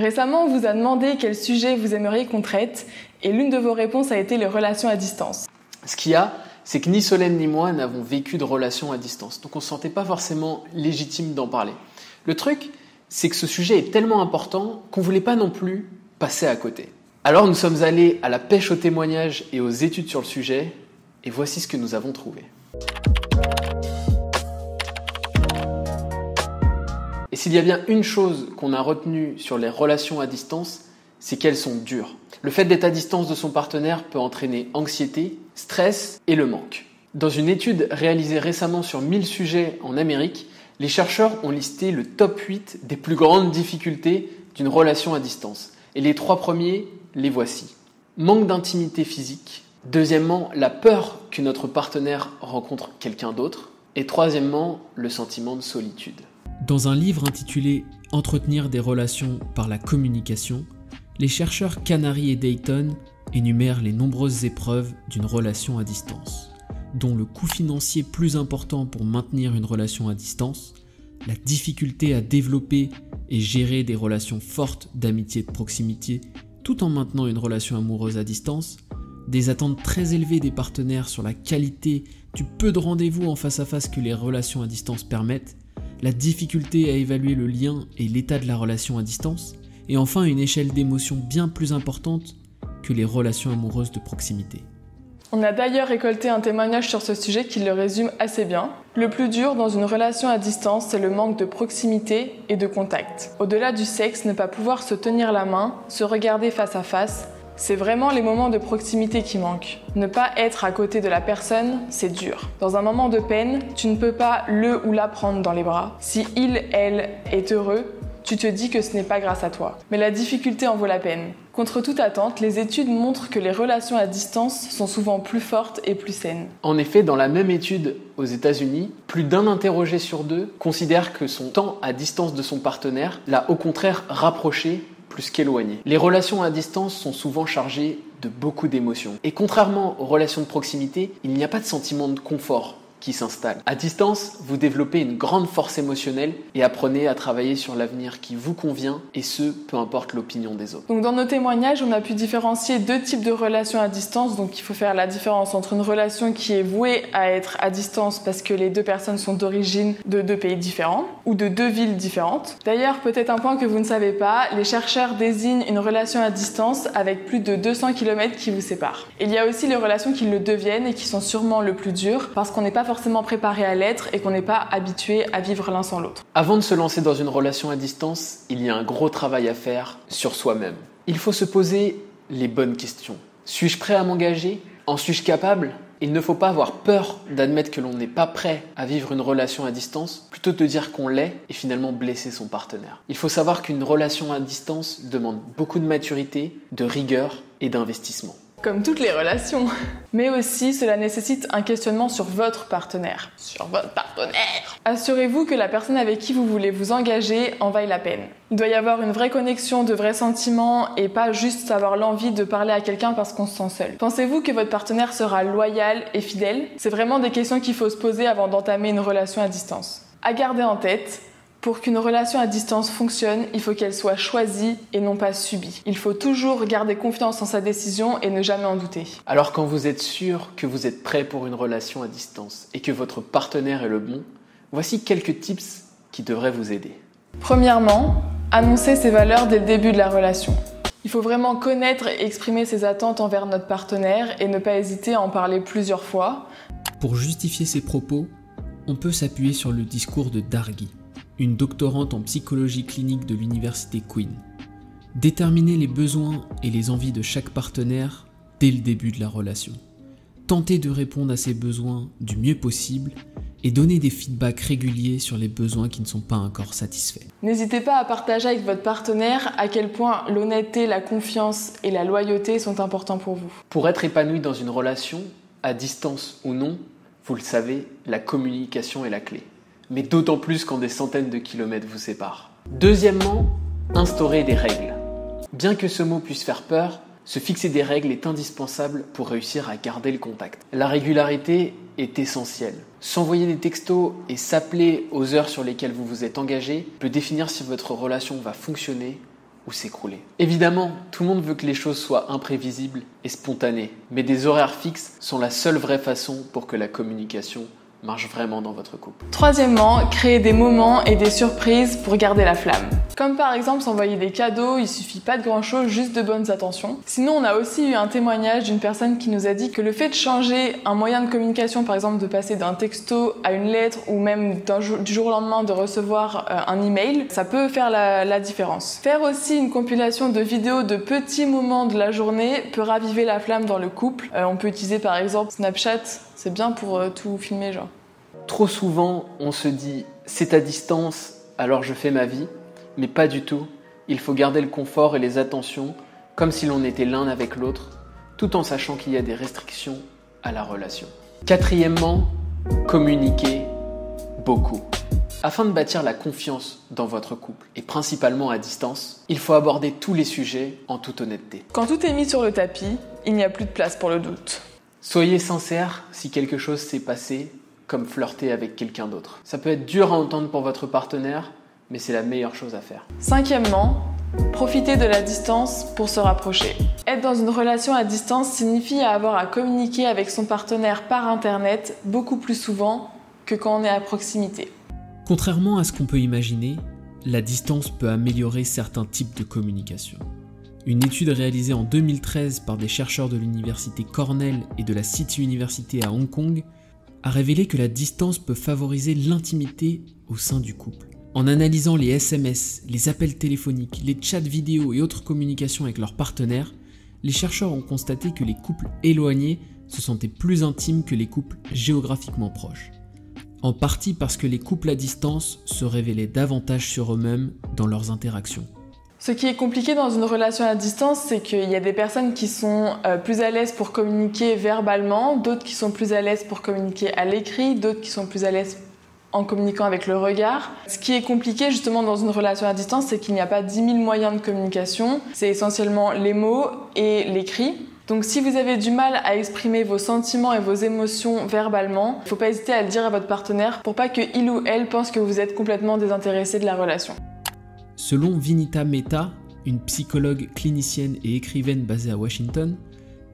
Récemment, on vous a demandé quel sujet vous aimeriez qu'on traite et l'une de vos réponses a été les relations à distance. Ce qu'il y a, c'est que ni Solène ni moi n'avons vécu de relations à distance, donc on ne se sentait pas forcément légitime d'en parler. Le truc, c'est que ce sujet est tellement important qu'on ne voulait pas non plus passer à côté. Alors nous sommes allés à la pêche aux témoignages et aux études sur le sujet, et voici ce que nous avons trouvé. Et s'il y a bien une chose qu'on a retenue sur les relations à distance, c'est qu'elles sont dures. Le fait d'être à distance de son partenaire peut entraîner anxiété, stress et le manque. Dans une étude réalisée récemment sur 1000 sujets en Amérique, les chercheurs ont listé le top 8 des plus grandes difficultés d'une relation à distance. Et les 3 premiers, les voici. Manque d'intimité physique. Deuxièmement, la peur que notre partenaire rencontre quelqu'un d'autre. Et troisièmement, le sentiment de solitude. Dans un livre intitulé « Entretenir des relations par la communication », les chercheurs Canary et Dayton énumèrent les nombreuses épreuves d'une relation à distance, dont le coût financier plus important pour maintenir une relation à distance, la difficulté à développer et gérer des relations fortes d'amitié et de proximité tout en maintenant une relation amoureuse à distance, des attentes très élevées des partenaires sur la qualité du peu de rendez-vous en face à face que les relations à distance permettent, la difficulté à évaluer le lien et l'état de la relation à distance, et enfin une échelle d'émotions bien plus importante que les relations amoureuses de proximité. On a d'ailleurs récolté un témoignage sur ce sujet qui le résume assez bien. Le plus dur dans une relation à distance, c'est le manque de proximité et de contact. Au-delà du sexe, ne pas pouvoir se tenir la main, se regarder face à face, c'est vraiment les moments de proximité qui manquent. Ne pas être à côté de la personne, c'est dur. Dans un moment de peine, tu ne peux pas le ou la prendre dans les bras. Si il, elle est heureux, tu te dis que ce n'est pas grâce à toi. Mais la difficulté en vaut la peine. Contre toute attente, les études montrent que les relations à distance sont souvent plus fortes et plus saines. En effet, dans la même étude aux États-Unis, plus d'un interrogé sur 2 considère que son temps à distance de son partenaire l'a au contraire rapproché plus qu'éloigné. Les relations à distance sont souvent chargées de beaucoup d'émotions. Et contrairement aux relations de proximité, il n'y a pas de sentiment de confort qui s'installe. À distance, vous développez une grande force émotionnelle et apprenez à travailler sur l'avenir qui vous convient, et ce, peu importe l'opinion des autres. Donc dans nos témoignages, on a pu différencier 2 types de relations à distance. Donc il faut faire la différence entre une relation qui est vouée à être à distance parce que les 2 personnes sont d'origine de 2 pays différents ou de 2 villes différentes. D'ailleurs, peut-être un point que vous ne savez pas, les chercheurs désignent une relation à distance avec plus de 200 km qui vous séparent. Il y a aussi les relations qui le deviennent et qui sont sûrement le plus dures parce qu'on n'est pas forcément préparé à l'être et qu'on n'est pas habitué à vivre l'un sans l'autre. Avant de se lancer dans une relation à distance, il y a un gros travail à faire sur soi-même. Il faut se poser les bonnes questions. Suis-je prêt à m'engager ? En suis-je capable ? Il ne faut pas avoir peur d'admettre que l'on n'est pas prêt à vivre une relation à distance, plutôt de dire qu'on l'est et finalement blesser son partenaire. Il faut savoir qu'une relation à distance demande beaucoup de maturité, de rigueur et d'investissement. Comme toutes les relations. Mais aussi, cela nécessite un questionnement sur votre partenaire. Sur votre partenaire. Assurez-vous que la personne avec qui vous voulez vous engager en vaille la peine. Il doit y avoir une vraie connexion, de vrais sentiments et pas juste avoir l'envie de parler à quelqu'un parce qu'on se sent seul. Pensez-vous que votre partenaire sera loyal et fidèle ? C'est vraiment des questions qu'il faut se poser avant d'entamer une relation à distance. À garder en tête, pour qu'une relation à distance fonctionne, il faut qu'elle soit choisie et non pas subie. Il faut toujours garder confiance en sa décision et ne jamais en douter. Alors quand vous êtes sûr que vous êtes prêt pour une relation à distance et que votre partenaire est le bon, voici quelques tips qui devraient vous aider. Premièrement, annoncer ses valeurs dès le début de la relation. Il faut vraiment connaître et exprimer ses attentes envers notre partenaire et ne pas hésiter à en parler plusieurs fois. Pour justifier ses propos, on peut s'appuyer sur le discours de Dargi, une doctorante en psychologie clinique de l'université Queen. Déterminer les besoins et les envies de chaque partenaire dès le début de la relation. Tenter de répondre à ses besoins du mieux possible et donner des feedbacks réguliers sur les besoins qui ne sont pas encore satisfaits. N'hésitez pas à partager avec votre partenaire à quel point l'honnêteté, la confiance et la loyauté sont importants pour vous. Pour être épanoui dans une relation, à distance ou non, vous le savez, la communication est la clé. Mais d'autant plus quand des centaines de kilomètres vous séparent. Deuxièmement, instaurer des règles. Bien que ce mot puisse faire peur, se fixer des règles est indispensable pour réussir à garder le contact. La régularité est essentielle. S'envoyer des textos et s'appeler aux heures sur lesquelles vous vous êtes engagé peut définir si votre relation va fonctionner ou s'écrouler. Évidemment, tout le monde veut que les choses soient imprévisibles et spontanées, mais des horaires fixes sont la seule vraie façon pour que la communication marche vraiment dans votre couple. Troisièmement, créer des moments et des surprises pour garder la flamme. Comme par exemple s'envoyer des cadeaux, il suffit pas de grand chose, juste de bonnes attentions. Sinon, on a aussi eu un témoignage d'une personne qui nous a dit que le fait de changer un moyen de communication, par exemple de passer d'un texto à une lettre ou même du jour au lendemain de recevoir un email, ça peut faire la différence. Faire aussi une compilation de vidéos de petits moments de la journée peut raviver la flamme dans le couple. On peut utiliser par exemple Snapchat, c'est bien pour tout filmer genre. Trop souvent, on se dit « c'est à distance, alors je fais ma vie », mais pas du tout. Il faut garder le confort et les attentions comme si l'on était l'un avec l'autre, tout en sachant qu'il y a des restrictions à la relation. Quatrièmement, communiquez beaucoup. Afin de bâtir la confiance dans votre couple, et principalement à distance, il faut aborder tous les sujets en toute honnêteté. Quand tout est mis sur le tapis, il n'y a plus de place pour le doute. Soyez sincère si quelque chose s'est passé, comme flirter avec quelqu'un d'autre. Ça peut être dur à entendre pour votre partenaire, mais c'est la meilleure chose à faire. Cinquièmement, profitez de la distance pour se rapprocher. Être dans une relation à distance signifie avoir à communiquer avec son partenaire par internet beaucoup plus souvent que quand on est à proximité. Contrairement à ce qu'on peut imaginer, la distance peut améliorer certains types de communication. Une étude réalisée en 2013 par des chercheurs de l'université Cornell et de la City University à Hong Kong a révélé que la distance peut favoriser l'intimité au sein du couple. En analysant les SMS, les appels téléphoniques, les chats vidéo et autres communications avec leurs partenaires, les chercheurs ont constaté que les couples éloignés se sentaient plus intimes que les couples géographiquement proches. En partie parce que les couples à distance se révélaient davantage sur eux-mêmes dans leurs interactions. Ce qui est compliqué dans une relation à distance, c'est qu'il y a des personnes qui sont plus à l'aise pour communiquer verbalement, d'autres qui sont plus à l'aise pour communiquer à l'écrit, d'autres qui sont plus à l'aise en communiquant avec le regard. Ce qui est compliqué justement dans une relation à distance, c'est qu'il n'y a pas 10 000 moyens de communication, c'est essentiellement les mots et l'écrit. Donc si vous avez du mal à exprimer vos sentiments et vos émotions verbalement, il ne faut pas hésiter à le dire à votre partenaire pour pas qu'il ou elle pense que vous êtes complètement désintéressé de la relation. Selon Vinita Mehta, une psychologue clinicienne et écrivaine basée à Washington,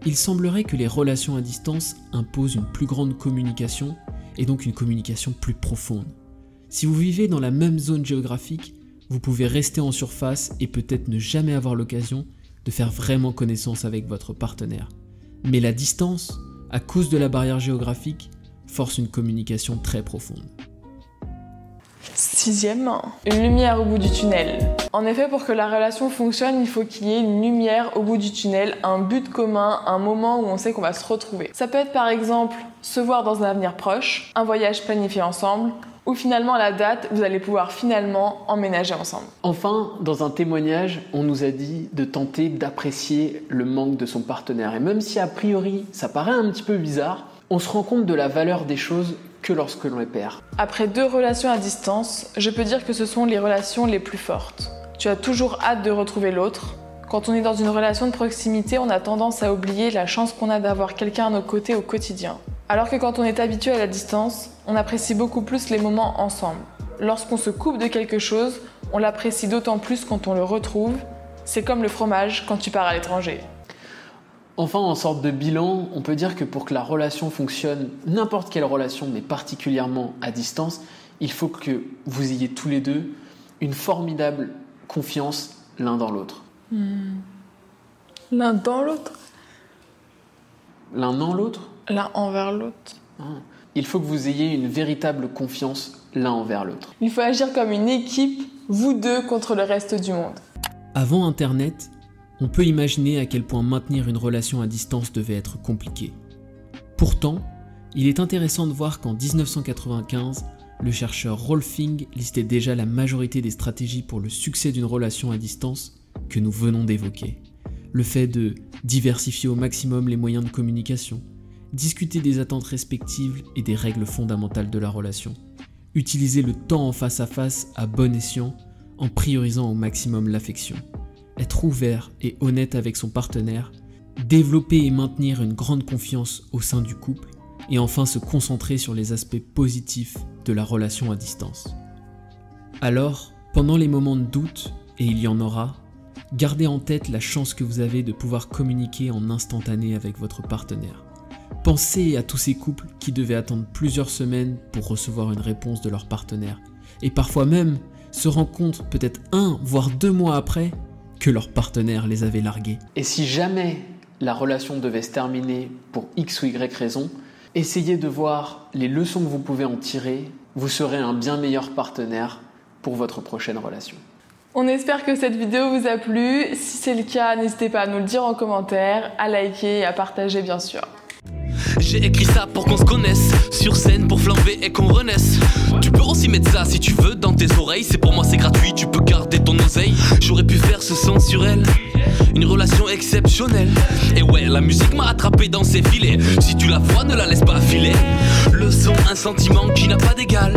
il semblerait que les relations à distance imposent une plus grande communication et donc une communication plus profonde. Si vous vivez dans la même zone géographique, vous pouvez rester en surface et peut-être ne jamais avoir l'occasion de faire vraiment connaissance avec votre partenaire. Mais la distance, à cause de la barrière géographique, force une communication très profonde. Sixièmement, une lumière au bout du tunnel. En effet, pour que la relation fonctionne, il faut qu'il y ait une lumière au bout du tunnel, un but commun, un moment où on sait qu'on va se retrouver. Ça peut être par exemple se voir dans un avenir proche, un voyage planifié ensemble, ou finalement à la date, vous allez pouvoir finalement emménager ensemble. Enfin, dans un témoignage, on nous a dit de tenter d'apprécier le manque de son partenaire. Et même si a priori ça paraît un petit peu bizarre, on se rend compte de la valeur des choses que lorsque l'on les perd. Après 2 relations à distance, je peux dire que ce sont les relations les plus fortes. Tu as toujours hâte de retrouver l'autre. Quand on est dans une relation de proximité, on a tendance à oublier la chance qu'on a d'avoir quelqu'un à nos côtés au quotidien. Alors que quand on est habitué à la distance, on apprécie beaucoup plus les moments ensemble. Lorsqu'on se coupe de quelque chose, on l'apprécie d'autant plus quand on le retrouve. C'est comme le fromage quand tu pars à l'étranger. Enfin, en sorte de bilan, on peut dire que pour que la relation fonctionne, n'importe quelle relation, mais particulièrement à distance, il faut que vous ayez tous les deux une formidable confiance l'un dans l'autre. L'un dans l'autre ? L'un dans l'autre ? L'un envers l'autre. Il faut que vous ayez une véritable confiance l'un envers l'autre. Il faut agir comme une équipe, vous deux contre le reste du monde. Avant Internet, on peut imaginer à quel point maintenir une relation à distance devait être compliqué. Pourtant, il est intéressant de voir qu'en 1995, le chercheur Rolfing listait déjà la majorité des stratégies pour le succès d'une relation à distance que nous venons d'évoquer. Le fait de diversifier au maximum les moyens de communication, discuter des attentes respectives et des règles fondamentales de la relation, utiliser le temps en face à bon escient en priorisant au maximum l'affection, être ouvert et honnête avec son partenaire, développer et maintenir une grande confiance au sein du couple, et enfin se concentrer sur les aspects positifs de la relation à distance. Alors, pendant les moments de doute, et il y en aura, Gardez en tête la chance que vous avez de pouvoir communiquer en instantané avec votre partenaire. Pensez à tous ces couples qui devaient attendre plusieurs semaines pour recevoir une réponse de leur partenaire. Et parfois même se rendent compte, peut-être 1 voire 2 mois après, que leur partenaire les avait largués. Et si jamais la relation devait se terminer pour X ou Y raison, essayez de voir les leçons que vous pouvez en tirer. Vous serez un bien meilleur partenaire pour votre prochaine relation. On espère que cette vidéo vous a plu. Si c'est le cas, n'hésitez pas à nous le dire en commentaire, à liker et à partager bien sûr. J'ai écrit ça pour qu'on se connaisse, sur scène pour flamber et qu'on renaisse. Tu peux aussi mettre ça si tu veux dans tes oreilles. C'est pour moi c'est gratuit, tu peux garder ton oseille. J'aurais pu faire ce son sur elle, une relation exceptionnelle. Et ouais, la musique m'a attrapé dans ses filets. Si tu la vois, ne la laisse pas filer. Le son, un sentiment qui n'a pas d'égal.